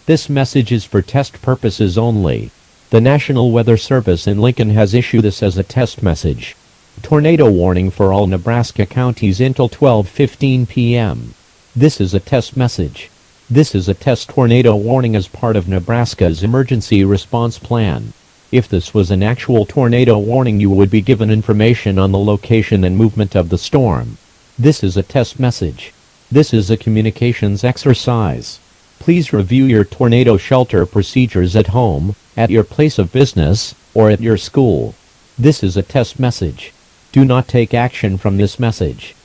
This message is for test purposes only. The National Weather Service in Lincoln has issued this as a test message. Tornado warning for all Nebraska counties until 12:15 p.m. This is a test message. This is a test tornado warning as part of Nebraska's emergency response plan. If this was an actual tornado warning, you would be given information on the location and movement of the storm. This is a test message. This is a communications exercise. Please review your tornado shelter procedures at home, at your place of business, or at your school. This is a test message. Do not take action from this message.